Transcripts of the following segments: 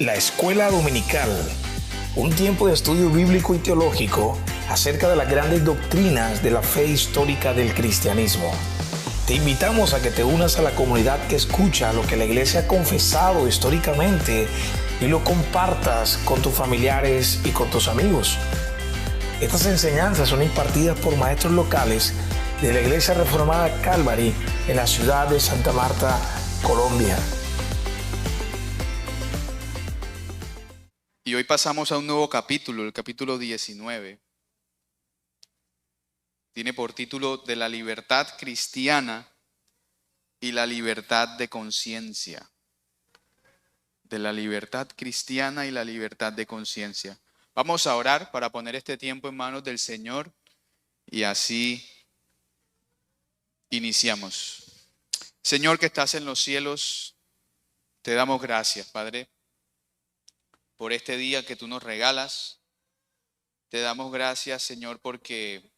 La Escuela Dominical, un tiempo de estudio bíblico y teológico acerca de las grandes doctrinas de la fe histórica del cristianismo. Te invitamos a que te unas a la comunidad que escucha lo que la Iglesia ha confesado históricamente y lo compartas con tus familiares y con tus amigos. Estas enseñanzas son impartidas por maestros locales de la Iglesia Reformada Calvary en la ciudad de Santa Marta, Colombia. Y hoy pasamos a un nuevo capítulo, el capítulo 19. Tiene por título De la libertad cristiana y la libertad de conciencia. De la libertad cristiana y la libertad de conciencia. Vamos a orar para poner este tiempo en manos del Señor y así iniciamos. Señor que estás en los cielos, te damos gracias, Padre, por este día que tú nos regalas. Te damos gracias, Señor, porque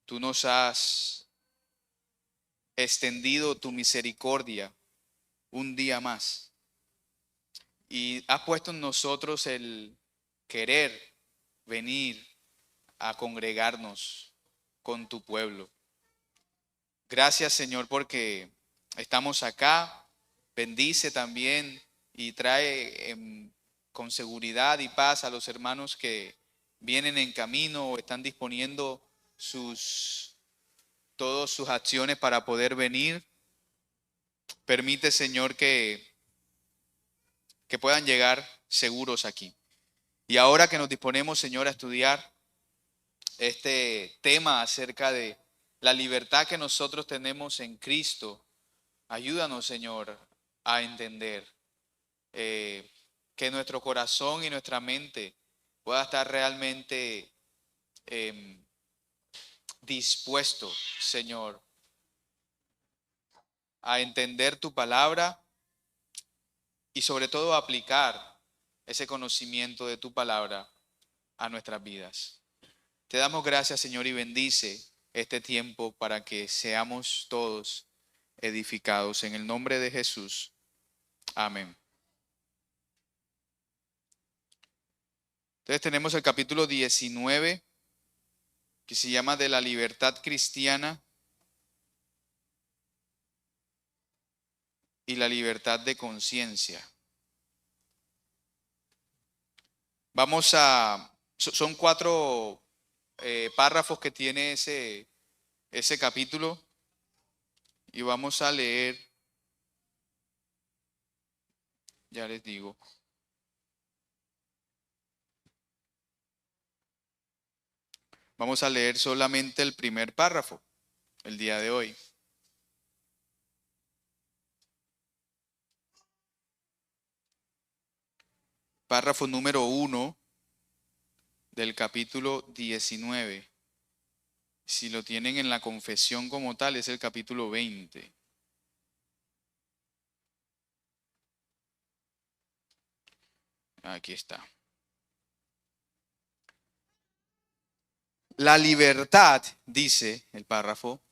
tú nos has extendido tu misericordia un día más. Y has puesto en nosotros el querer venir a congregarnos con tu pueblo. Gracias, Señor, porque estamos acá. Bendice también y trae con seguridad y paz a los hermanos que vienen en camino o están disponiendo todas sus acciones para poder venir. Permite, Señor, que puedan llegar seguros aquí. Y ahora que nos disponemos, Señor, a estudiar este tema acerca de la libertad que nosotros tenemos en Cristo, ayúdanos, Señor, a entender que nuestro corazón y nuestra mente pueda estar realmente dispuesto, Señor, a entender tu palabra y sobre todo a aplicar ese conocimiento de tu palabra a nuestras vidas. Te damos gracias, Señor, y bendice este tiempo para que seamos todos edificados. En el nombre de Jesús. Amén. Entonces tenemos el capítulo 19, que se llama De la libertad cristiana y la libertad de conciencia. Son 4 párrafos que tiene ese capítulo y vamos a leer, ya les digo. Vamos a leer solamente el primer párrafo el día de hoy. Párrafo número 1 del capítulo 19. Si lo tienen en la confesión como tal, es el capítulo 20. Aquí está. La libertad, dice el párrafo,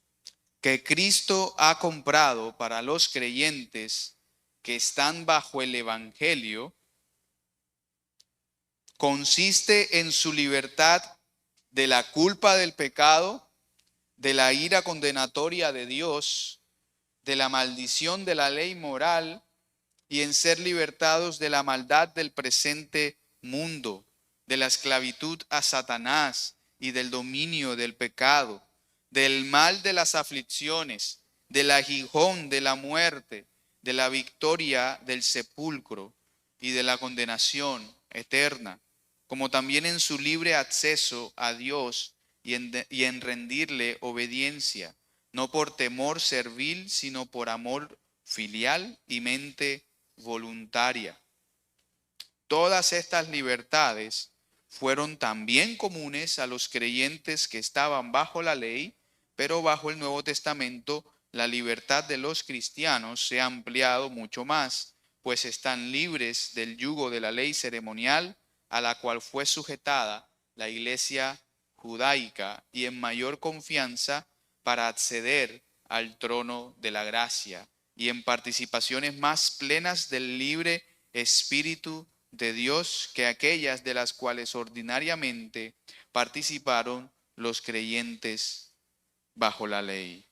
que Cristo ha comprado para los creyentes que están bajo el Evangelio, consiste en su libertad de la culpa del pecado, de la ira condenatoria de Dios, de la maldición de la ley moral y en ser libertados de la maldad del presente mundo, de la esclavitud a Satanás y del dominio del pecado, del mal de las aflicciones, del aguijón de la muerte, de la victoria del sepulcro y de la condenación eterna, como también en su libre acceso a Dios y en rendirle obediencia, no por temor servil, sino por amor filial y mente voluntaria. Todas estas libertades fueron también comunes a los creyentes que estaban bajo la ley, pero bajo el Nuevo Testamento la libertad de los cristianos se ha ampliado mucho más, pues están libres del yugo de la ley ceremonial a la cual fue sujetada la iglesia judaica y en mayor confianza para acceder al trono de la gracia y en participaciones más plenas del libre Espíritu de Dios que aquellas de las cuales ordinariamente participaron los creyentes bajo la ley.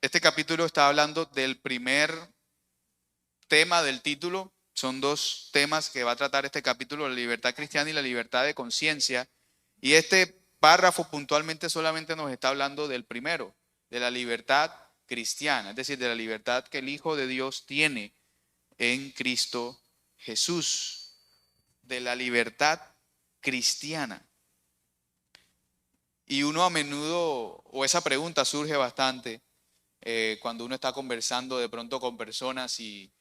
Este capítulo está hablando del primer tema del título. Son dos temas que va a tratar este capítulo, la libertad cristiana y la libertad de conciencia. Y este párrafo puntualmente solamente nos está hablando del primero, de la libertad cristiana, es decir, de la libertad que el Hijo de Dios tiene en Cristo Jesús, de la libertad cristiana. Y uno a menudo, o esa pregunta surge bastante cuando uno está conversando de pronto con personas y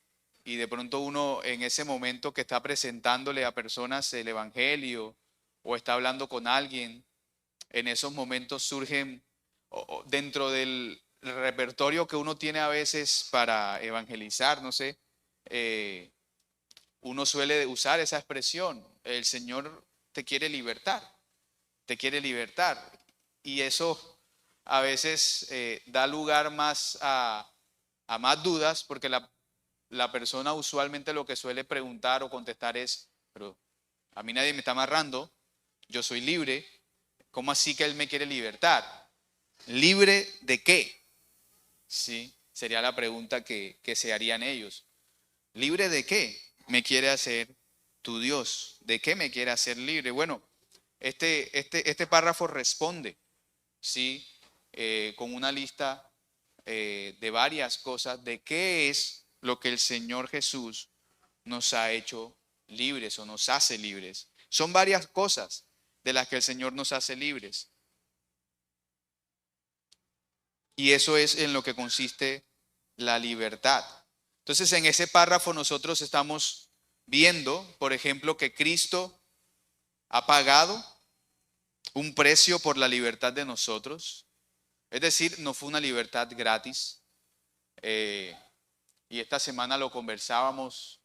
de pronto uno en ese momento que está presentándole a personas el evangelio o está hablando con alguien, en esos momentos surgen dentro del repertorio que uno tiene a veces para evangelizar, no sé, uno suele usar esa expresión: el Señor te quiere libertar, te quiere libertar. Y eso a veces da lugar más a más dudas, porque la persona usualmente lo que suele preguntar o contestar es: pero a mí nadie me está amarrando, yo soy libre, ¿cómo así que Él me quiere libertar? ¿Libre de qué? Sí, sería la pregunta que se harían ellos. ¿Libre de qué me quiere hacer tu Dios? ¿De qué me quiere hacer libre? Bueno, este párrafo responde, ¿sí? Con una lista de varias cosas de qué es lo que el Señor Jesús nos ha hecho libres o nos hace libres. Son varias cosas de las que el Señor nos hace libres. Y eso es en lo que consiste la libertad. Entonces, en ese párrafo nosotros estamos viendo, por ejemplo, que Cristo ha pagado un precio por la libertad de nosotros. Es decir, no fue una libertad gratis. Y esta semana lo conversábamos,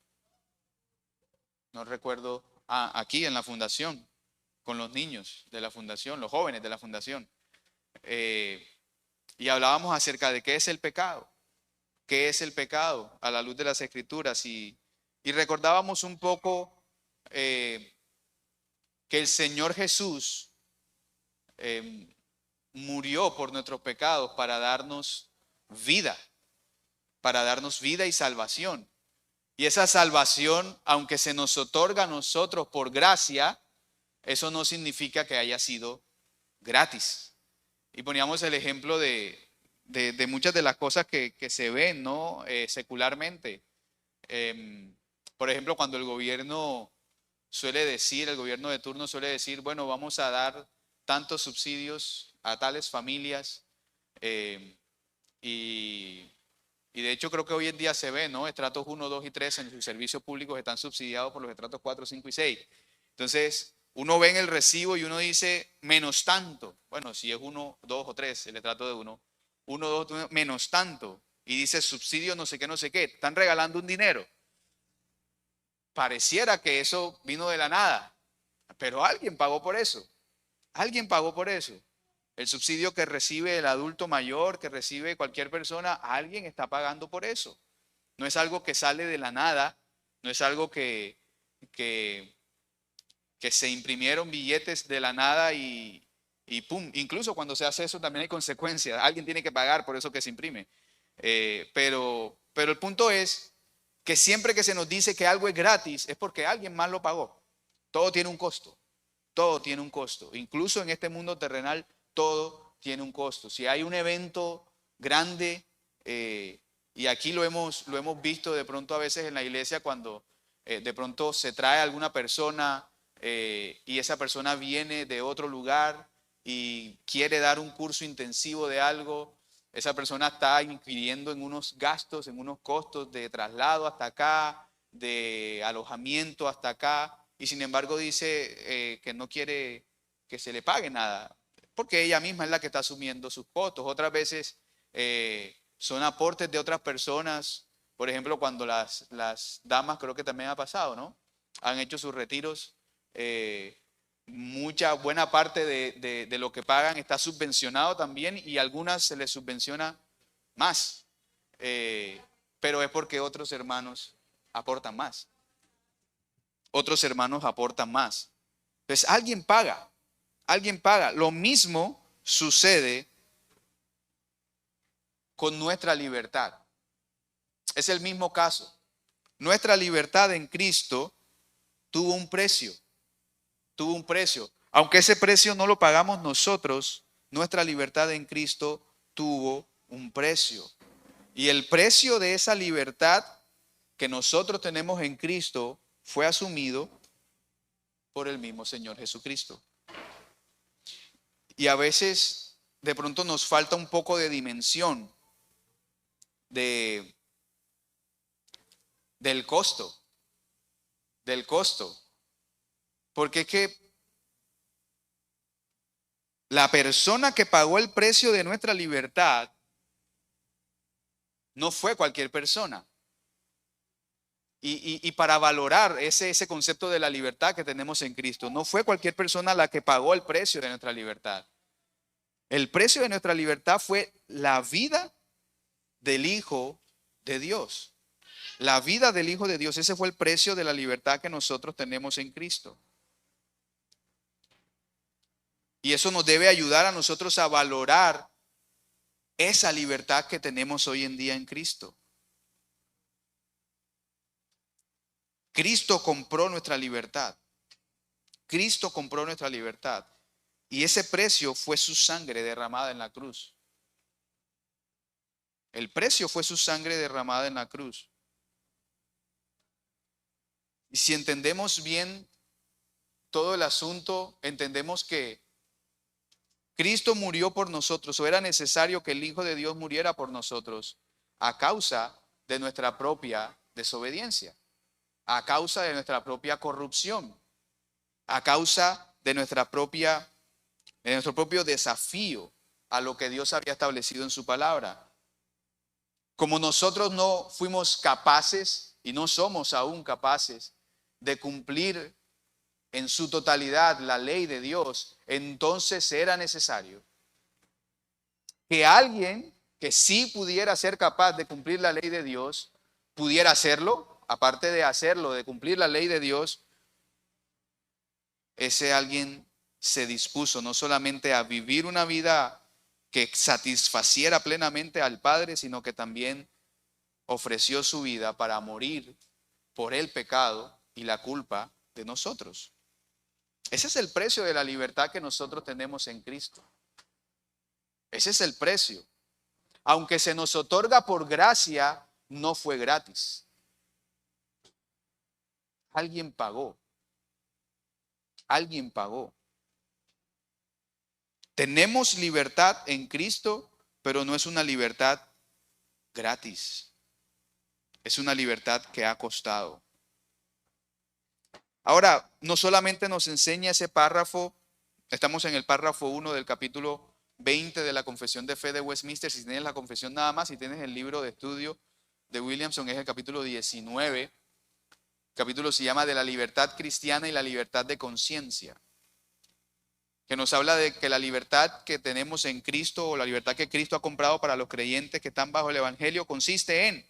no recuerdo, aquí en la fundación, con los niños de la fundación, los jóvenes de la fundación. Y hablábamos acerca de qué es el pecado. ¿Qué es el pecado a la luz de las Escrituras? Y recordábamos un poco que el Señor Jesús murió por nuestros pecados para darnos vida y salvación. Y esa salvación, aunque se nos otorga a nosotros por gracia, eso no significa que haya sido gratis. Y poníamos el ejemplo de muchas de las cosas que se ven, ¿no? Secularmente. Por ejemplo, cuando el gobierno el gobierno de turno suele decir, bueno, vamos a dar tantos subsidios a tales familias. Y de hecho creo que hoy en día se ve, ¿no? Estratos 1, 2 y 3 en sus servicios públicos están subsidiados por los estratos 4, 5 y 6. Entonces, uno ve en el recibo y uno dice menos tanto. Bueno, si es 1, 2 o 3, el estrato de 1, 2, menos tanto. Y dice subsidio no sé qué, no sé qué. Están regalando un dinero. Pareciera que eso vino de la nada, pero alguien pagó por eso. Alguien pagó por eso. El subsidio que recibe el adulto mayor, que recibe cualquier persona, alguien está pagando por eso. No es algo que sale de la nada, no es algo que se imprimieron billetes de la nada y pum. Incluso cuando se hace eso también hay consecuencias. Alguien tiene que pagar por eso que se imprime. Pero el punto es que siempre que se nos dice que algo es gratis es porque alguien más lo pagó. Todo tiene un costo. Todo tiene un costo. Incluso en este mundo terrenal, todo tiene un costo. Si hay un evento grande, y aquí lo hemos visto de pronto a veces en la iglesia cuando de pronto se trae alguna persona y esa persona viene de otro lugar y quiere dar un curso intensivo de algo, esa persona está incurriendo en unos gastos, en unos costos de traslado hasta acá, de alojamiento hasta acá, y sin embargo dice que no quiere que se le pague nada, porque ella misma es la que está asumiendo sus costos. Otras veces son aportes de otras personas. Por ejemplo, cuando las damas, creo que también ha pasado, ¿no? Han hecho sus retiros. Buena parte de lo que pagan está subvencionado también y a algunas se les subvenciona más. pero es porque otros hermanos aportan más. Otros hermanos aportan más. Entonces, alguien paga. Alguien paga. Lo mismo sucede con nuestra libertad. Es el mismo caso. Nuestra libertad en Cristo tuvo un precio. Tuvo un precio. Aunque ese precio no lo pagamos nosotros, nuestra libertad en Cristo tuvo un precio. Y el precio de esa libertad que nosotros tenemos en Cristo fue asumido por el mismo Señor Jesucristo. Y a veces de pronto nos falta un poco de dimensión del costo, porque es que la persona que pagó el precio de nuestra libertad no fue cualquier persona. Y para valorar ese concepto de la libertad que tenemos en Cristo, no fue cualquier persona la que pagó el precio de nuestra libertad. El precio de nuestra libertad fue la vida del Hijo de Dios. La vida del Hijo de Dios, ese fue el precio de la libertad que nosotros tenemos en Cristo. Y eso nos debe ayudar a nosotros a valorar esa libertad que tenemos hoy en día en Cristo. Cristo compró nuestra libertad. Cristo compró nuestra libertad. Y ese precio fue su sangre derramada en la cruz. El precio fue su sangre derramada en la cruz. Y si entendemos bien todo el asunto, entendemos que Cristo murió por nosotros, o era necesario que el Hijo de Dios muriera por nosotros a causa de nuestra propia desobediencia, a causa de nuestra propia corrupción, a causa de nuestro propio desafío a lo que Dios había establecido en su palabra. Como nosotros no fuimos capaces y no somos aún capaces de cumplir en su totalidad la ley de Dios, entonces era necesario que alguien que sí pudiera ser capaz de cumplir la ley de Dios, pudiera hacerlo, aparte de hacerlo, de cumplir la ley de Dios, ese alguien se dispuso no solamente a vivir una vida que satisfaciera plenamente al Padre, sino que también ofreció su vida para morir por el pecado y la culpa de nosotros. Ese es el precio de la libertad que nosotros tenemos en Cristo. Ese es el precio. Aunque se nos otorga por gracia, no fue gratis. Alguien pagó. Alguien pagó. Tenemos libertad en Cristo, pero no es una libertad gratis. Es una libertad que ha costado. Ahora, no solamente nos enseña ese párrafo, estamos en el párrafo 1 del capítulo 20 de la Confesión de Fe de Westminster. Si tienes la confesión nada más, si tienes el libro de estudio de Williamson, es el capítulo 19. El capítulo se llama De la libertad cristiana y la libertad de conciencia, que nos habla de que la libertad que tenemos en Cristo, o la libertad que Cristo ha comprado para los creyentes que están bajo el Evangelio, consiste en...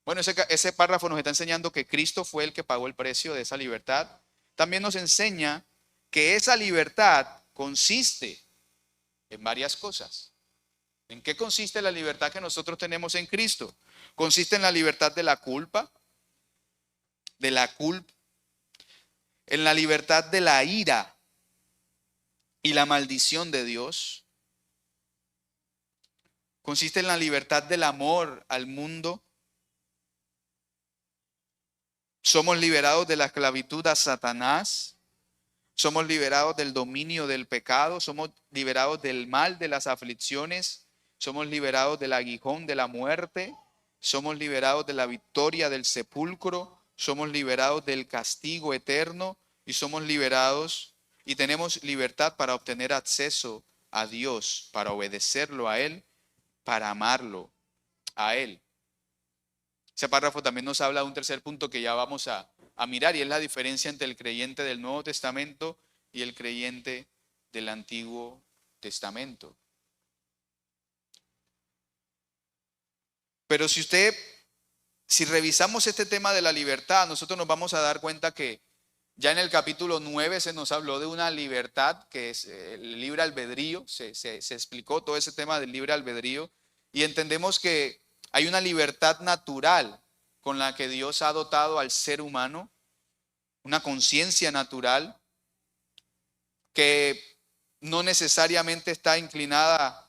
Bueno, ese párrafo nos está enseñando que Cristo fue el que pagó el precio de esa libertad. También nos enseña que esa libertad consiste en varias cosas. ¿En qué consiste la libertad que nosotros tenemos en Cristo? Consiste en la libertad de la culpa, en la libertad de la ira y la maldición de Dios. Consiste en la libertad del amor al mundo. Somos liberados de la esclavitud a Satanás. Somos liberados del dominio del pecado. Somos liberados del mal, de las aflicciones. Somos liberados del aguijón de la muerte. Somos liberados de la victoria del sepulcro. Somos liberados del castigo eterno. Y somos liberados y tenemos libertad para obtener acceso a Dios, para obedecerlo a Él, para amarlo a Él. Ese párrafo también nos habla de un tercer punto que ya vamos a mirar, y es la diferencia entre el creyente del Nuevo Testamento y el creyente del Antiguo Testamento. Pero si revisamos este tema de la libertad, nosotros nos vamos a dar cuenta que ya en el capítulo 9 se nos habló de una libertad que es el libre albedrío, se explicó todo ese tema del libre albedrío y entendemos que hay una libertad natural con la que Dios ha dotado al ser humano, una conciencia natural que no necesariamente está inclinada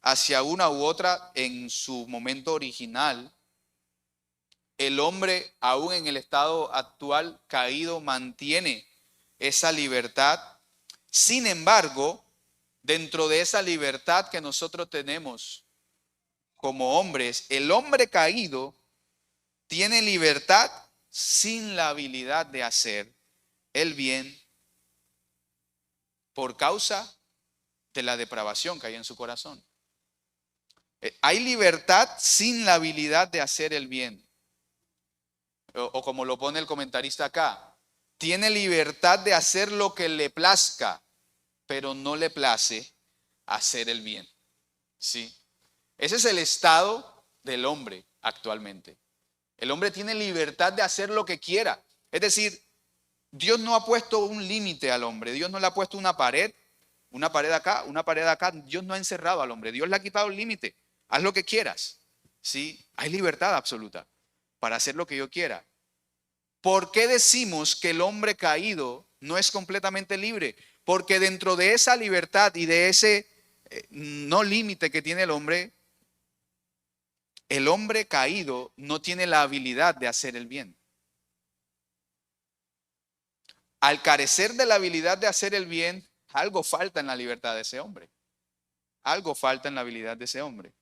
hacia una u otra en su momento original. El hombre, aún en el estado actual caído, mantiene esa libertad. Sin embargo, dentro de esa libertad que nosotros tenemos como hombres, el hombre caído tiene libertad sin la habilidad de hacer el bien por causa de la depravación que hay en su corazón. Hay libertad sin la habilidad de hacer el bien. O como lo pone el comentarista acá, tiene libertad de hacer lo que le plazca, pero no le place hacer el bien. ¿Sí? Ese es el estado del hombre actualmente. El hombre tiene libertad de hacer lo que quiera. Es decir, Dios no ha puesto un límite al hombre. Dios no le ha puesto una pared acá, una pared acá. Dios no ha encerrado al hombre. Dios le ha quitado el límite. Haz lo que quieras. ¿Sí? Hay libertad absoluta para hacer lo que yo quiera. ¿Por qué decimos que el hombre caído no es completamente libre? Porque dentro de esa libertad y de ese no límite que tiene el hombre caído no tiene la habilidad de hacer el bien. Al carecer de la habilidad de hacer el bien, algo falta en la libertad de ese hombre. Algo falta en la habilidad de ese hombre.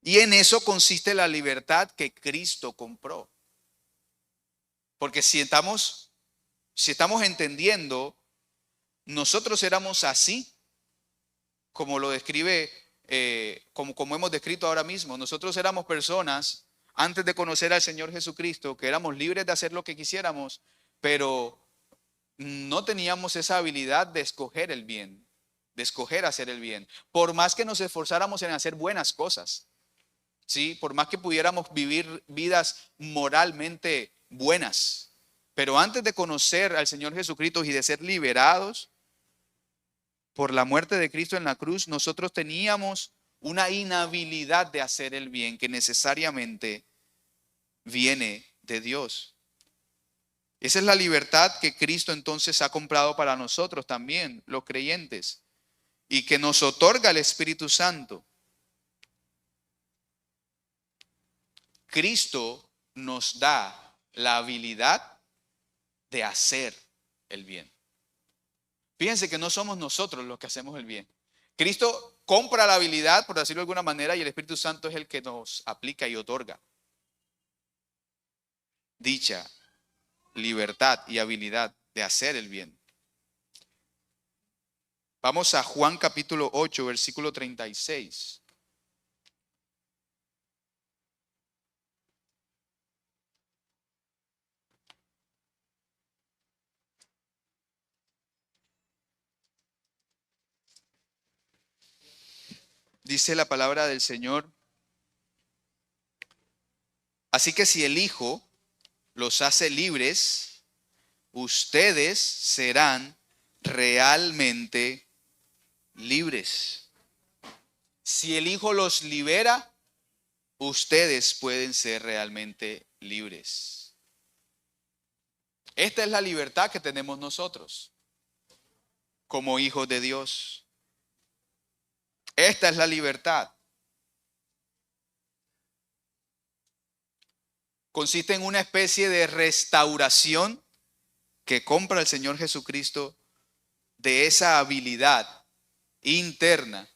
Y en eso consiste la libertad que Cristo compró. Porque si estamos entendiendo, nosotros éramos así, como lo describe, como hemos descrito ahora mismo. Nosotros éramos personas, antes de conocer al Señor Jesucristo, que éramos libres de hacer lo que quisiéramos, pero no teníamos esa habilidad de escoger el bien, de escoger hacer el bien. Por más que nos esforzáramos en hacer buenas cosas, ¿sí? Por más que pudiéramos vivir vidas moralmente buenas, pero antes de conocer al Señor Jesucristo y de ser liberados por la muerte de Cristo en la cruz, nosotros teníamos una inhabilidad de hacer el bien que necesariamente viene de Dios. Esa es la libertad que Cristo entonces ha comprado para nosotros también, los creyentes, y que nos otorga el Espíritu Santo. Cristo nos da la habilidad de hacer el bien. Fíjense que no somos nosotros los que hacemos el bien. Cristo compra la habilidad, por decirlo de alguna manera, y el Espíritu Santo es el que nos aplica y otorga dicha libertad y habilidad de hacer el bien. Vamos a Juan capítulo 8, versículo 36. Dice la palabra del Señor: así que si el Hijo los hace libres, ustedes serán realmente libres. Si el Hijo los libera, ustedes pueden ser realmente libres. Esta es la libertad que tenemos nosotros como hijos de Dios. Esta es la libertad. Consiste en una especie de restauración que compra el Señor Jesucristo de esa habilidad interna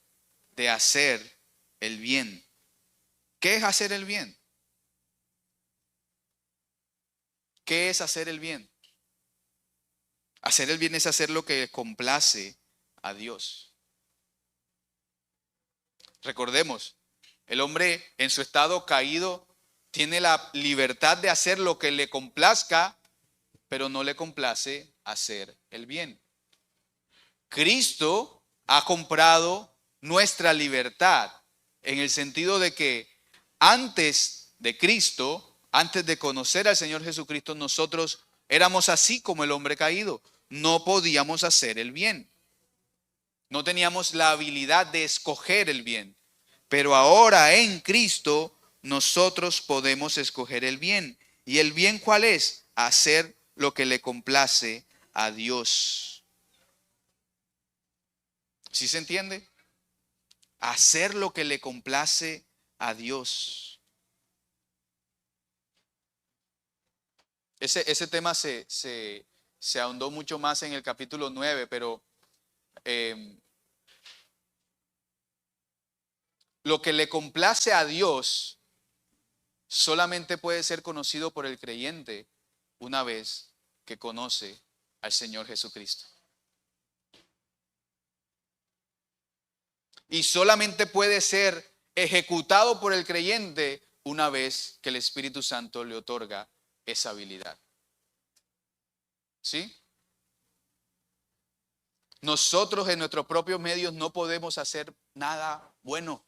de hacer el bien. ¿Qué es hacer el bien? ¿Qué es hacer el bien? Hacer el bien es hacer lo que complace a Dios. Recordemos, el hombre en su estado caído tiene la libertad de hacer lo que le complazca, pero no le complace hacer el bien. Cristo ha comprado nuestra libertad en el sentido de que Antes de Cristo, antes de conocer al Señor Jesucristo, nosotros éramos así como el hombre caído. No podíamos hacer el bien. No teníamos la habilidad de escoger el bien. Pero ahora en Cristo nosotros podemos escoger el bien. ¿Y el bien cuál es? Hacer lo que le complace a Dios. ¿Sí se entiende? Hacer lo que le complace a Dios. Ese tema se ahondó mucho más en el capítulo 9, pero lo que le complace a Dios solamente puede ser conocido por el creyente una vez que conoce al Señor Jesucristo. Y solamente puede ser ejecutado por el creyente una vez que el Espíritu Santo le otorga esa habilidad. ¿Sí? Nosotros en nuestros propios medios no podemos hacer nada bueno.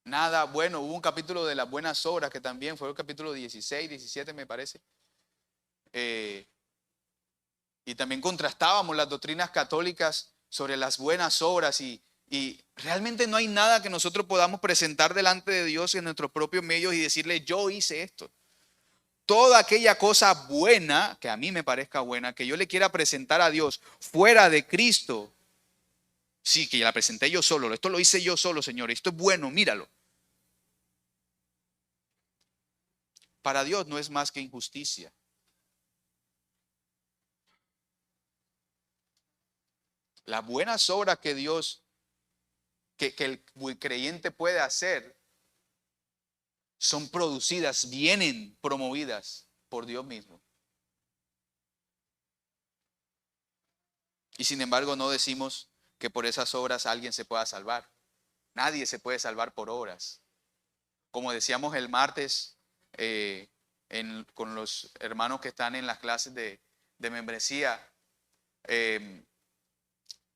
Nada bueno. Hubo un capítulo de las buenas obras que también fue el capítulo 16, 17 me parece. Y también contrastábamos las doctrinas católicas sobre las buenas obras y realmente no hay nada que nosotros podamos presentar delante de Dios en nuestros propios medios y decirle yo hice esto. Toda aquella cosa buena, que a mí me parezca buena, que yo le quiera presentar a Dios fuera de Cristo, sí, que la presenté yo solo, esto lo hice yo solo, Señor, esto es bueno, míralo. Para Dios no es más que injusticia. Las buenas obras que Dios, que el creyente puede hacer, son producidas, vienen promovidas por Dios mismo. Y sin embargo no decimos que por esas obras alguien se pueda salvar. Nadie se puede salvar por obras. Como decíamos el martes con los hermanos que están en las clases de membresía,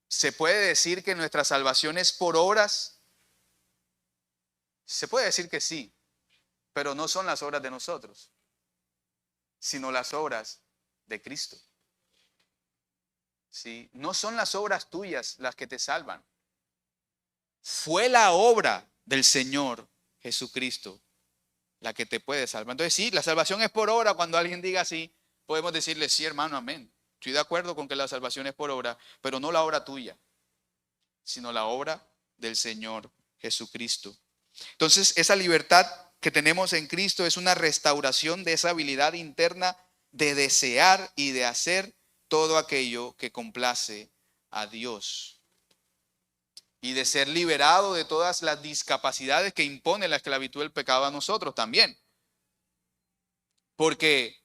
¿se puede decir que nuestra salvación es por obras? Se puede decir que sí, pero no son las obras de nosotros, sino las obras de Cristo. ¿Sí? No son las obras tuyas las que te salvan. Fue la obra del Señor Jesucristo la que te puede salvar. Entonces sí, la salvación es por obra. Cuando alguien diga así, podemos decirle sí, hermano, amén. Estoy de acuerdo con que la salvación es por obra, pero no la obra tuya, sino la obra del Señor Jesucristo. Entonces esa libertad que tenemos en Cristo es una restauración de esa habilidad interna de desear y de hacer todo aquello que complace a Dios. Y de ser liberado de todas las discapacidades que impone la esclavitud del pecado a nosotros también. Porque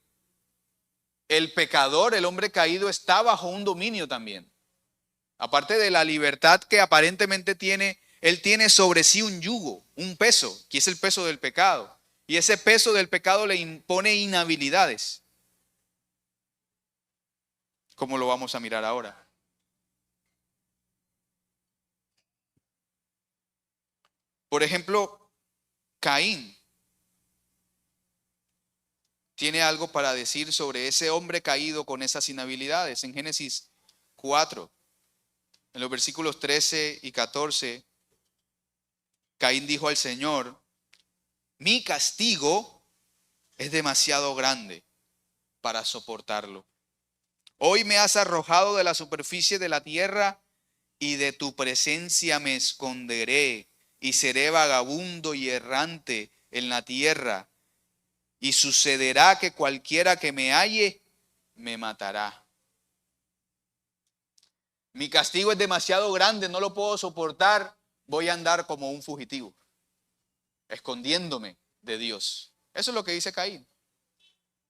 el pecador, el hombre caído, está bajo un dominio también. Aparte de la libertad que aparentemente tiene, él tiene sobre sí un yugo, un peso, que es el peso del pecado. Y ese peso del pecado le impone inhabilidades, como lo vamos a mirar ahora. Por ejemplo, Caín tiene algo para decir sobre ese hombre caído con esas inhabilidades. En Génesis 4, en los versículos 13 y 14, Caín dijo al Señor: mi castigo es demasiado grande para soportarlo. Hoy me has arrojado de la superficie de la tierra y de tu presencia me esconderé y seré vagabundo y errante en la tierra. Y sucederá que cualquiera que me halle me matará. Mi castigo es demasiado grande, no lo puedo soportar. Voy a andar como un fugitivo, escondiéndome de Dios. Eso es lo que dice Caín.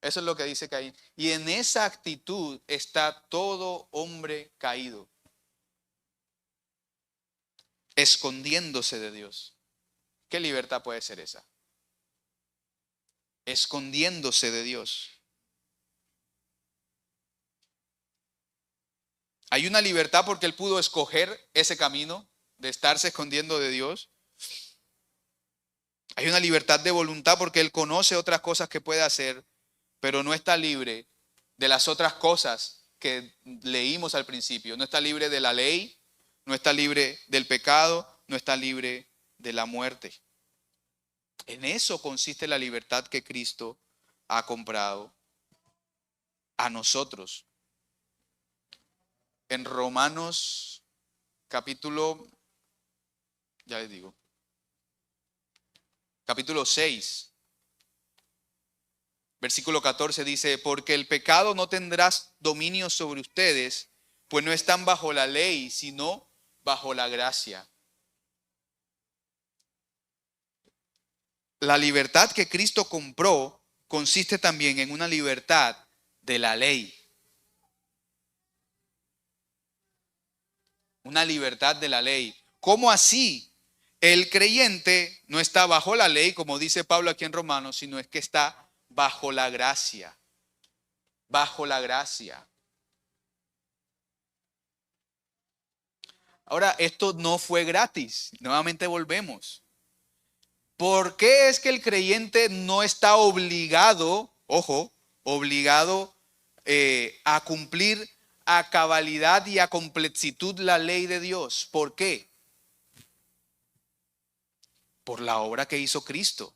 Eso es lo que dice Caín. Y en esa actitud está todo hombre caído, escondiéndose de Dios. ¿Qué libertad puede ser esa? Escondiéndose de Dios. Hay una libertad porque él pudo escoger ese camino de estarse escondiendo de Dios. Hay una libertad de voluntad porque él conoce otras cosas que puede hacer, pero no está libre de las otras cosas que leímos al principio. No está libre de la ley, no está libre del pecado, no está libre de la muerte. En eso consiste la libertad que Cristo ha comprado a nosotros. En Romanos capítulo, ya les digo, capítulo 6, versículo 14 dice, porque el pecado no tendrá dominio sobre ustedes, pues no están bajo la ley, sino bajo la gracia. La libertad que Cristo compró consiste también en una libertad de la ley. Una libertad de la ley. ¿Cómo así? El creyente no está bajo la ley, como dice Pablo aquí en Romanos, sino es que está bajo la gracia. Bajo la gracia. Ahora, esto no fue gratis. Nuevamente volvemos. ¿Por qué es que el creyente no está obligado, ojo, obligado a cumplir a cabalidad y a complexitud la ley de Dios? ¿Por qué? Por la obra que hizo Cristo.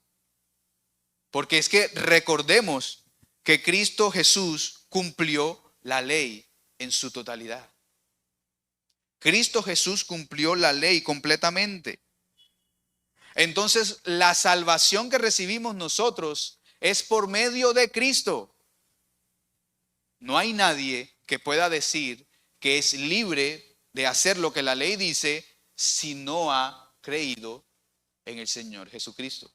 Porque es que recordemos que Cristo Jesús cumplió la ley en su totalidad. Cristo Jesús cumplió la ley completamente. Entonces, la salvación que recibimos nosotros es por medio de Cristo. No hay nadie que pueda decir que es libre de hacer lo que la ley dice si no ha creído en el Señor Jesucristo.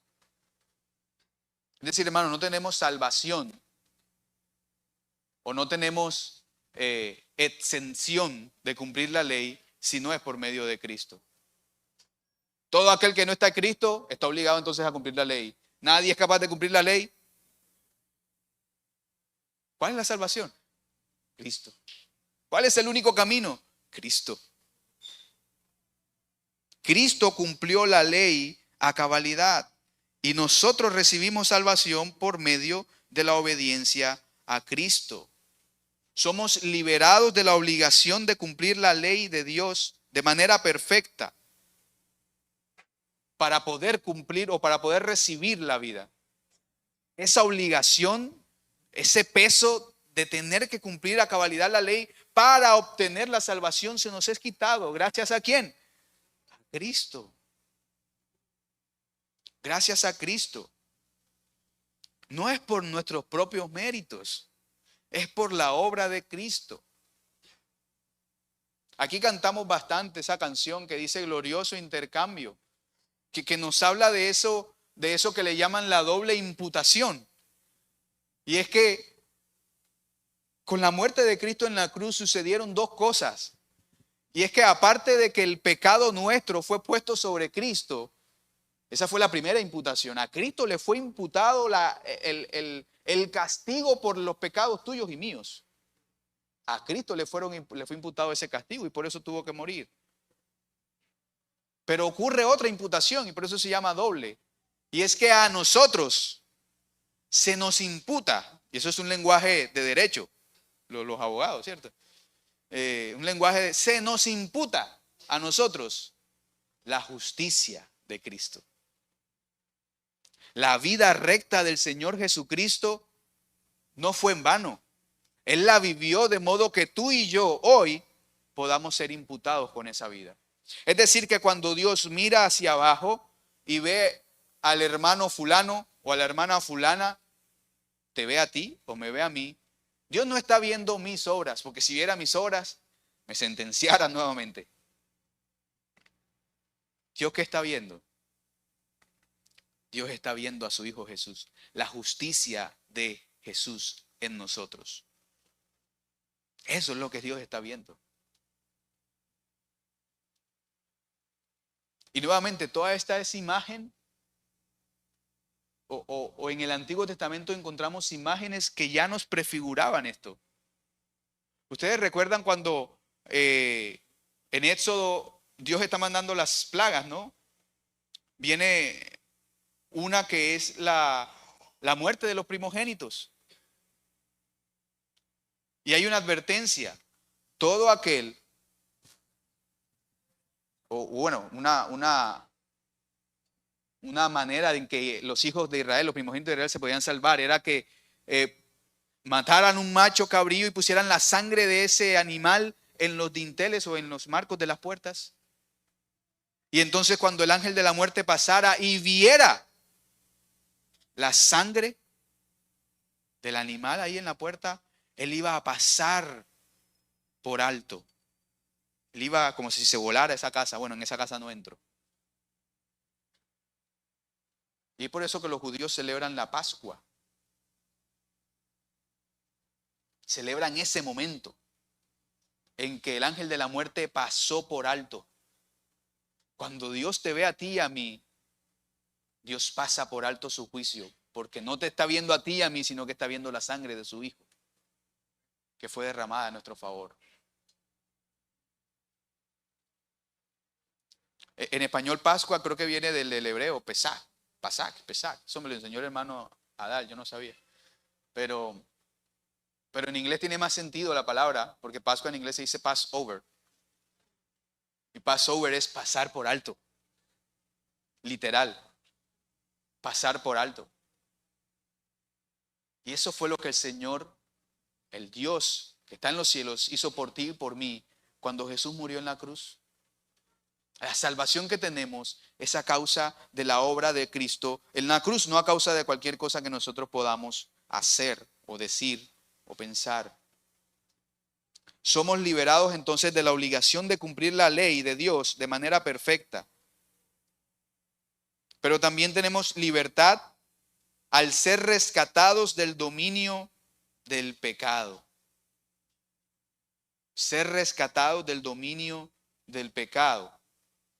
Es decir, hermano, no tenemos salvación o no tenemos exención de cumplir la ley si no es por medio de Cristo. Todo aquel que no está en Cristo está obligado entonces a cumplir la ley. Nadie es capaz de cumplir la ley. ¿Cuál es la salvación? Cristo. ¿Cuál es el único camino? Cristo. Cristo cumplió la ley a cabalidad y nosotros recibimos salvación por medio de la obediencia a Cristo. Somos liberados de la obligación de cumplir la ley de Dios de manera perfecta para poder cumplir o para poder recibir la vida. Esa obligación, ese peso de tener que cumplir a cabalidad la ley para obtener la salvación se nos es quitado. ¿Gracias a quién? A Cristo. Gracias a Cristo. No es por nuestros propios méritos, es por la obra de Cristo. Aquí cantamos bastante esa canción que dice glorioso intercambio, que nos habla de eso que le llaman la doble imputación. Y es que con la muerte de Cristo en la cruz sucedieron dos cosas. Y es que aparte de que el pecado nuestro fue puesto sobre Cristo, esa fue la primera imputación. A Cristo le fue imputado el castigo por los pecados tuyos y míos. A Cristo le fue imputado ese castigo y por eso tuvo que morir. Pero ocurre otra imputación y por eso se llama doble. Y es que a nosotros se nos imputa, y eso es un lenguaje de derecho, los abogados, ¿cierto? Un lenguaje de, se nos imputa a nosotros la justicia de Cristo. La vida recta del Señor Jesucristo no fue en vano. Él la vivió de modo que tú y yo hoy podamos ser imputados con esa vida. Es decir, que cuando Dios mira hacia abajo y ve al hermano fulano o a la hermana fulana, te ve a ti o me ve a mí, Dios no está viendo mis obras, porque si viera mis obras, me sentenciara nuevamente. ¿Dios qué está viendo? Dios está viendo a su Hijo Jesús, la justicia de Jesús en nosotros. Eso es lo que Dios está viendo. Y nuevamente, toda esta es imagen, o en el Antiguo Testamento encontramos imágenes que ya nos prefiguraban esto. Ustedes recuerdan cuando en Éxodo Dios está mandando las plagas, ¿no? Viene una que es la muerte de los primogénitos. Y hay una advertencia. Todo aquel, o bueno, una manera en que los hijos de Israel, los primogénitos de Israel se podían salvar, era que mataran un macho cabrío y pusieran la sangre de ese animal en los dinteles o en los marcos de las puertas. Y entonces cuando el ángel de la muerte pasara y viera la sangre del animal ahí en la puerta, él iba a pasar por alto. Él iba como si se volara esa casa. Bueno, en esa casa no entro. Y por eso que los judíos celebran la Pascua. Celebran ese momento en que el ángel de la muerte pasó por alto. Cuando Dios te ve a ti y a mí, Dios pasa por alto su juicio, porque no te está viendo a ti y a mí, sino que está viendo la sangre de su Hijo, que fue derramada a nuestro favor. En español Pascua creo que viene del hebreo Pesach. Eso me lo enseñó el hermano Adal, yo no sabía. Pero en inglés tiene más sentido la palabra, porque Pascua en inglés se dice Passover. Y Passover es pasar por alto. Literal. Pasar por alto. Y eso fue lo que el Señor, el Dios que está en los cielos, hizo por ti y por mí cuando Jesús murió en la cruz. La salvación que tenemos es a causa de la obra de Cristo en la cruz, no a causa de cualquier cosa que nosotros podamos hacer o decir o pensar. Somos liberados entonces de la obligación de cumplir la ley de Dios de manera perfecta. Pero también tenemos libertad al ser rescatados del dominio del pecado. Ser rescatados del dominio del pecado.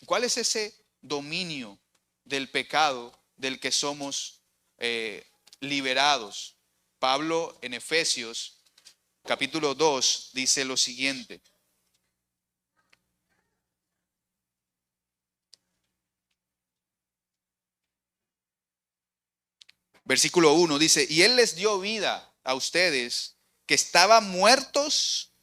¿Cuál es ese dominio del pecado del que somos liberados? Pablo en Efesios capítulo 2 dice lo siguiente. Versículo 1 dice, y Él les dio vida a ustedes que estaban muertos.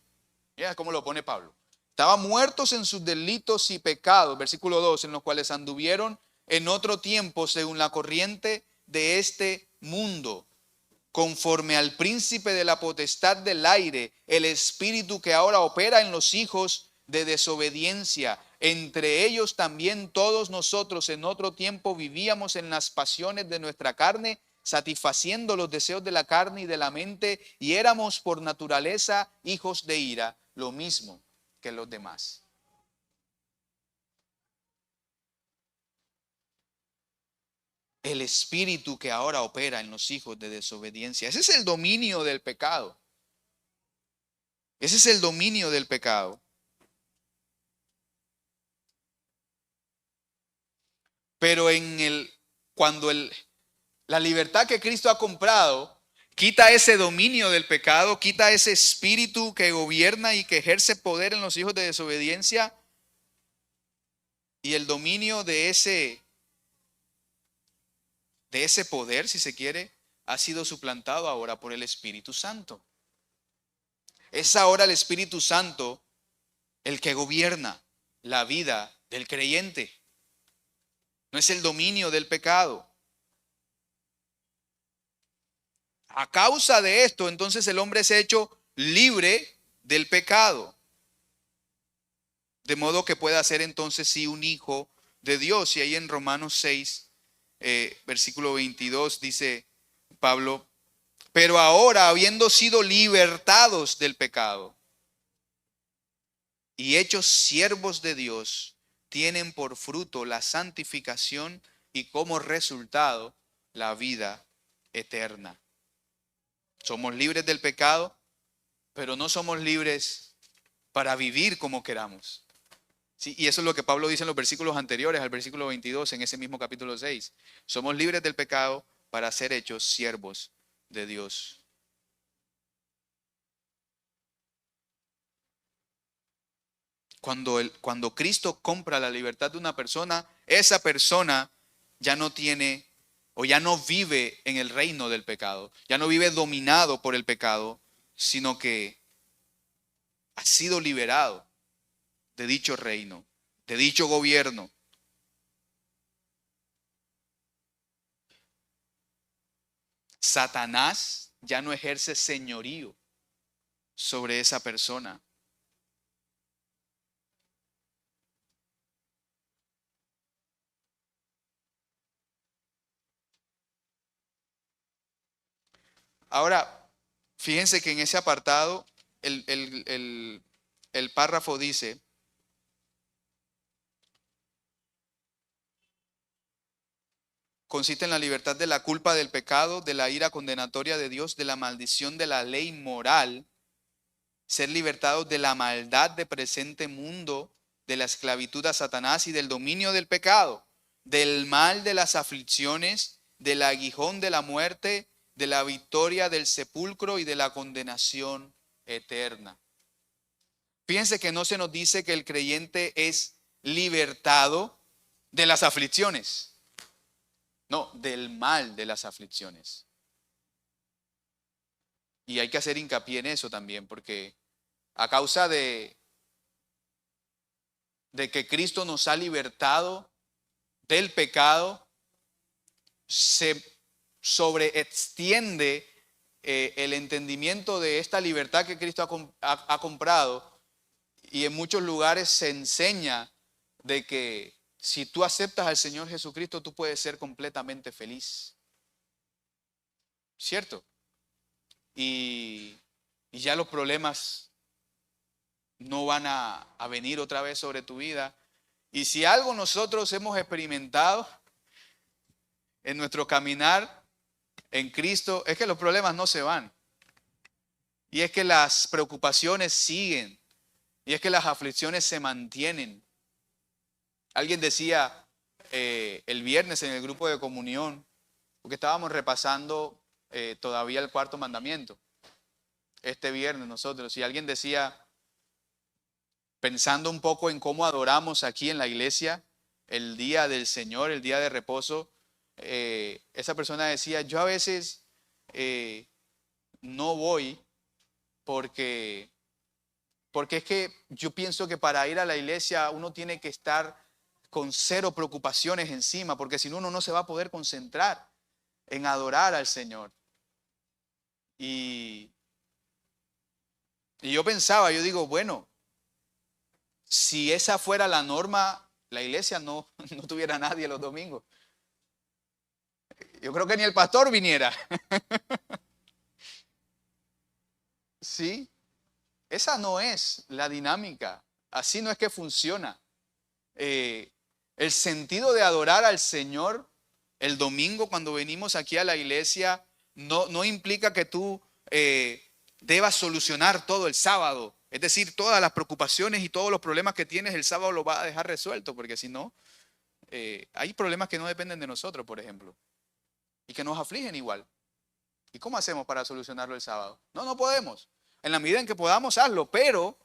Mira cómo lo pone Pablo. Estaban muertos en sus delitos y pecados, versículo 2, en los cuales anduvieron en otro tiempo según la corriente de este mundo, conforme al príncipe de la potestad del aire, el espíritu que ahora opera en los hijos de desobediencia. Entre ellos también todos nosotros en otro tiempo vivíamos en las pasiones de nuestra carne, satisfaciendo los deseos de la carne y de la mente, y éramos por naturaleza hijos de ira, lo mismo que los demás. El espíritu que ahora opera en los hijos de desobediencia. Ese es el dominio del pecado. Ese es el dominio del pecado. Pero cuando la libertad que Cristo ha comprado quita ese dominio del pecado, quita ese espíritu que gobierna y que ejerce poder en los hijos de desobediencia, y el dominio de ese poder, si se quiere, ha sido suplantado ahora por el Espíritu Santo. Es ahora el Espíritu Santo el que gobierna la vida del creyente. No es el dominio del pecado. A causa de esto, entonces el hombre es hecho libre del pecado. De modo que pueda ser entonces sí un hijo de Dios. Y ahí en Romanos 6, versículo 22 dice Pablo, pero ahora habiendo sido libertados del pecado y hechos siervos de Dios, tienen por fruto la santificación y como resultado la vida eterna. Somos libres del pecado, pero no somos libres para vivir como queramos. Sí, y eso es lo que Pablo dice en los versículos anteriores al versículo 22 en ese mismo capítulo 6. Somos libres del pecado para ser hechos siervos de Dios. Cuando Cristo compra la libertad de una persona, esa persona ya no tiene o ya no vive en el reino del pecado, ya no vive dominado por el pecado, sino que ha sido liberado de dicho reino, de dicho gobierno. Satanás ya no ejerce señorío sobre esa persona. Ahora, fíjense que en ese apartado el párrafo dice: consiste en la libertad de la culpa del pecado, de la ira condenatoria de Dios, de la maldición de la ley moral, ser libertados de la maldad de presente mundo, de la esclavitud a Satanás y del dominio del pecado, del mal de las aflicciones, del aguijón de la muerte, de la victoria del sepulcro y de la condenación eterna. Fíjense que no se nos dice que el creyente es libertado de las aflicciones. No, del mal de las aflicciones. Y hay que hacer hincapié en eso también, porque a causa de que Cristo nos ha libertado del pecado, se sobreextiende el entendimiento de esta libertad que Cristo ha comprado, y en muchos lugares se enseña de que si tú aceptas al Señor Jesucristo, tú puedes ser completamente feliz. ¿Cierto? Y ya los problemas no van a venir otra vez sobre tu vida. Y si algo nosotros hemos experimentado en nuestro caminar en Cristo, es que los problemas no se van. Y es que las preocupaciones siguen. Y es que las aflicciones se mantienen. Alguien decía el viernes en el grupo de comunión, porque estábamos repasando todavía el cuarto mandamiento, este viernes nosotros, y alguien decía, pensando un poco en cómo adoramos aquí en la iglesia, el día del Señor, el día de reposo, esa persona decía, yo a veces no voy porque es que yo pienso que para ir a la iglesia uno tiene que estar con cero preocupaciones encima, porque si no, uno no se va a poder concentrar en adorar al Señor. Y yo pensaba, yo digo, bueno, si esa fuera la norma, la iglesia no tuviera nadie los domingos. Yo creo que ni el pastor viniera. ¿Sí? Esa no es la dinámica. Así no es que funciona. El sentido de adorar al Señor el domingo cuando venimos aquí a la iglesia no implica que tú debas solucionar todo el sábado. Es decir, todas las preocupaciones y todos los problemas que tienes el sábado lo vas a dejar resuelto, porque si no, hay problemas que no dependen de nosotros, por ejemplo, y que nos afligen igual. ¿Y cómo hacemos para solucionarlo el sábado? No podemos. En la medida en que podamos, hazlo, pero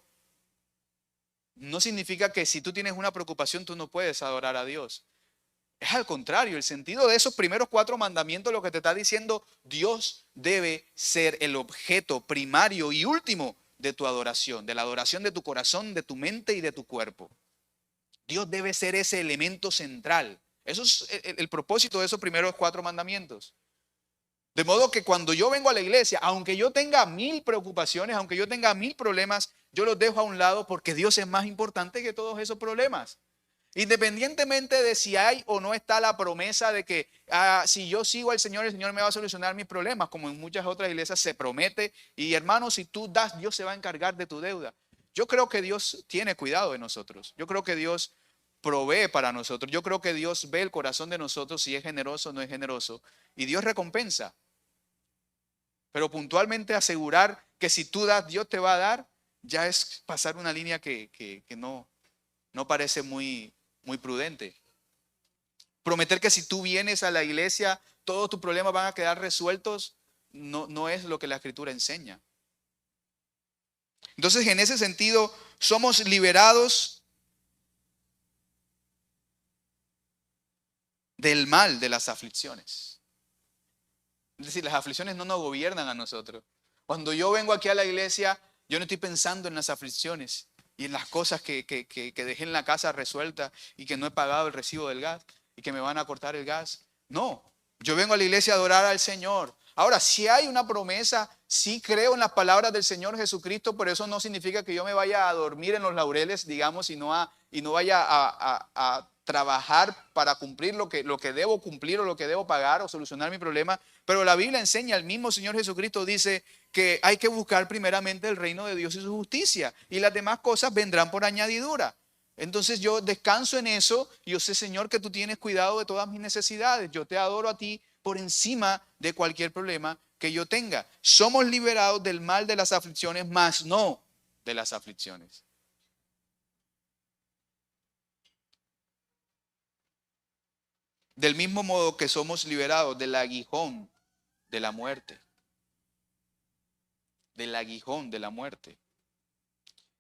no significa que si tú tienes una preocupación, tú no puedes adorar a Dios. Es al contrario, el sentido de esos primeros 4 mandamientos lo que te está diciendo, Dios debe ser el objeto primario y último de tu adoración, de la adoración de tu corazón, de tu mente y de tu cuerpo. Dios debe ser ese elemento central. Eso es el propósito de esos primeros 4 mandamientos. De modo que cuando yo vengo a la iglesia, aunque yo tenga 1000 preocupaciones, aunque yo tenga 1000 problemas, yo los dejo a un lado porque Dios es más importante que todos esos problemas. Independientemente de si hay o no está la promesa de que si yo sigo al Señor, el Señor me va a solucionar mis problemas, como en muchas otras iglesias se promete. Y hermano, si tú das, Dios se va a encargar de tu deuda. Yo creo que Dios tiene cuidado de nosotros. Yo creo que Dios provee para nosotros. Yo creo que Dios ve el corazón de nosotros, si es generoso o no es generoso. Y Dios recompensa. Pero puntualmente asegurar que si tú das, Dios te va a dar, ya es pasar una línea que no parece muy prudente. Prometer que si tú vienes a la iglesia, todos tus problemas van a quedar resueltos, no es lo que la Escritura enseña. Entonces, en ese sentido, somos liberados del mal de las aflicciones. Es decir, las aflicciones no nos gobiernan a nosotros. Cuando yo vengo aquí a la iglesia, yo no estoy pensando en las aflicciones y en las cosas que dejé en la casa resueltas y que no he pagado el recibo del gas y que me van a cortar el gas. No, yo vengo a la iglesia a adorar al Señor. Ahora, si hay una promesa, sí creo en las palabras del Señor Jesucristo, pero eso no significa que yo me vaya a dormir en los laureles, digamos, y no vaya a trabajar para cumplir lo que debo cumplir o lo que debo pagar o solucionar mi problema. Pero la Biblia enseña, el mismo Señor Jesucristo dice que hay que buscar primeramente el reino de Dios y su justicia, y las demás cosas vendrán por añadidura. Entonces yo descanso en eso, y yo sé, Señor, que tú tienes cuidado de todas mis necesidades. Yo te adoro a ti por encima de cualquier problema que yo tenga. Somos liberados del mal de las aflicciones, mas no de las aflicciones. Del mismo modo que somos liberados del aguijón de la muerte. Del aguijón de la muerte.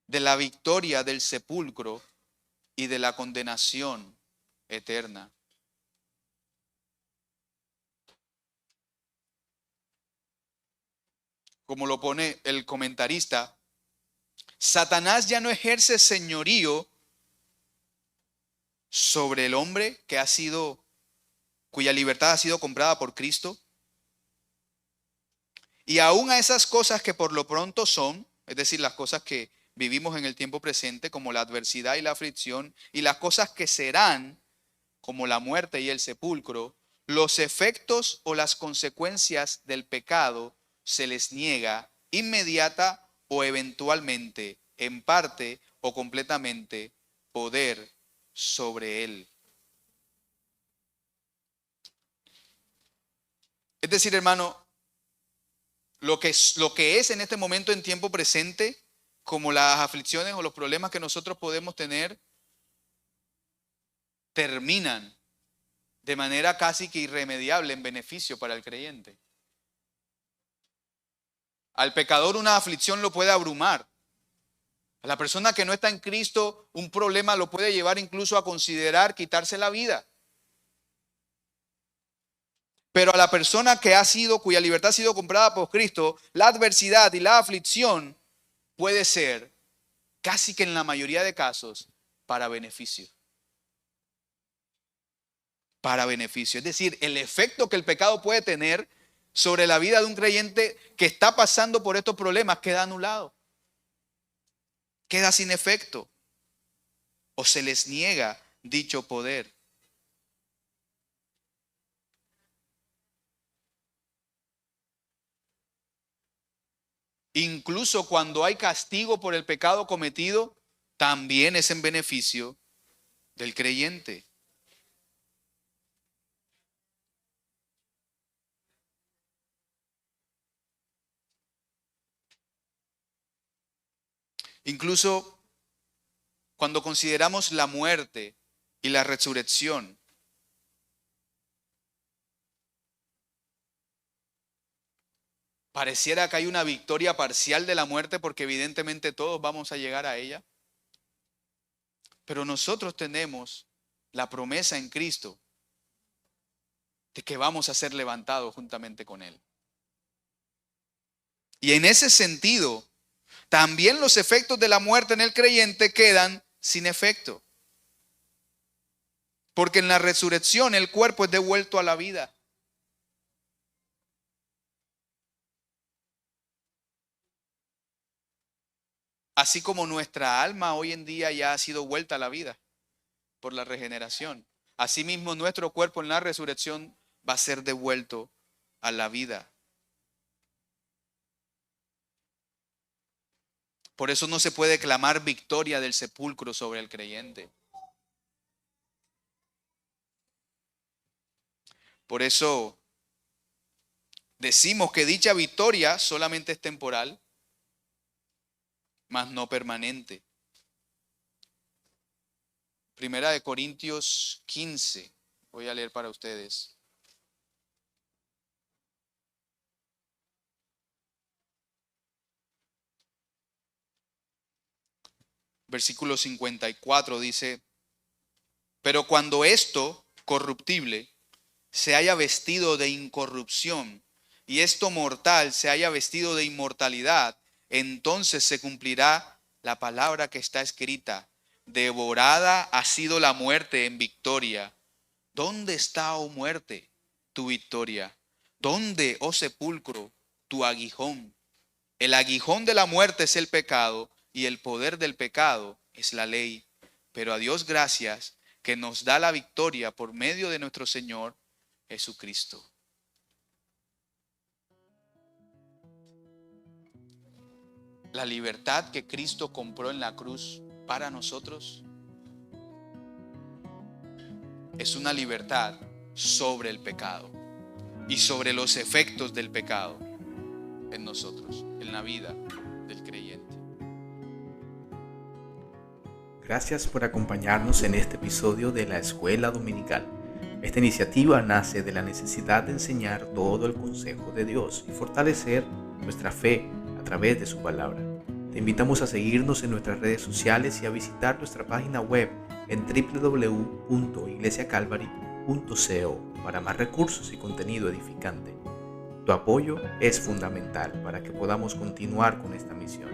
De la victoria del sepulcro y de la condenación eterna. Como lo pone el comentarista, Satanás ya no ejerce señorío sobre el hombre cuya libertad ha sido comprada por Cristo. Y aún a esas cosas que por lo pronto son, es decir, las cosas que vivimos en el tiempo presente, como la adversidad y la aflicción, y las cosas que serán, como la muerte y el sepulcro, los efectos o las consecuencias del pecado se les niega inmediata o eventualmente, en parte o completamente, poder sobre él. Es decir, hermano, lo que es en este momento en tiempo presente, como las aflicciones o los problemas que nosotros podemos tener, terminan de manera casi que irremediable en beneficio para el creyente. Al pecador una aflicción lo puede abrumar. A la persona que no está en Cristo, un problema lo puede llevar incluso a considerar quitarse la vida. Pero a la persona cuya libertad ha sido comprada por Cristo, la adversidad y la aflicción puede ser, casi que en la mayoría de casos, para beneficio. Para beneficio. Es decir, el efecto que el pecado puede tener sobre la vida de un creyente que está pasando por estos problemas queda anulado. Queda sin efecto. O se les niega dicho poder. Incluso cuando hay castigo por el pecado cometido, también es en beneficio del creyente. Incluso cuando consideramos la muerte y la resurrección, pareciera que hay una victoria parcial de la muerte porque evidentemente todos vamos a llegar a ella. Pero nosotros tenemos la promesa en Cristo de que vamos a ser levantados juntamente con Él. Y en ese sentido, también los efectos de la muerte en el creyente quedan sin efecto. Porque en la resurrección el cuerpo es devuelto a la vida. Así como nuestra alma hoy en día ya ha sido vuelta a la vida por la regeneración. Asimismo, nuestro cuerpo en la resurrección va a ser devuelto a la vida. Por eso no se puede clamar victoria del sepulcro sobre el creyente. Por eso decimos que dicha victoria solamente es temporal, mas no permanente. Primera de Corintios 15. Voy a leer para ustedes. Versículo 54 dice: pero cuando esto corruptible se haya vestido de incorrupción y esto mortal se haya vestido de inmortalidad, entonces se cumplirá la palabra que está escrita: devorada ha sido la muerte en victoria. ¿Dónde está, oh muerte, tu victoria? ¿Dónde, oh sepulcro, tu aguijón? El aguijón de la muerte es el pecado, y el poder del pecado es la ley. Pero a Dios gracias, que nos da la victoria por medio de nuestro Señor Jesucristo. La libertad que Cristo compró en la cruz para nosotros es una libertad sobre el pecado y sobre los efectos del pecado en nosotros, en la vida del creyente. Gracias por acompañarnos en este episodio de la Escuela Dominical. Esta iniciativa nace de la necesidad de enseñar todo el consejo de Dios y fortalecer nuestra fe a través de su palabra. Te invitamos a seguirnos en nuestras redes sociales y a visitar nuestra página web en www.iglesiacalvary.co para más recursos y contenido edificante. Tu apoyo es fundamental para que podamos continuar con esta misión.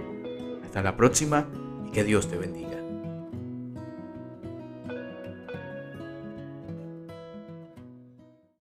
Hasta la próxima y que Dios te bendiga.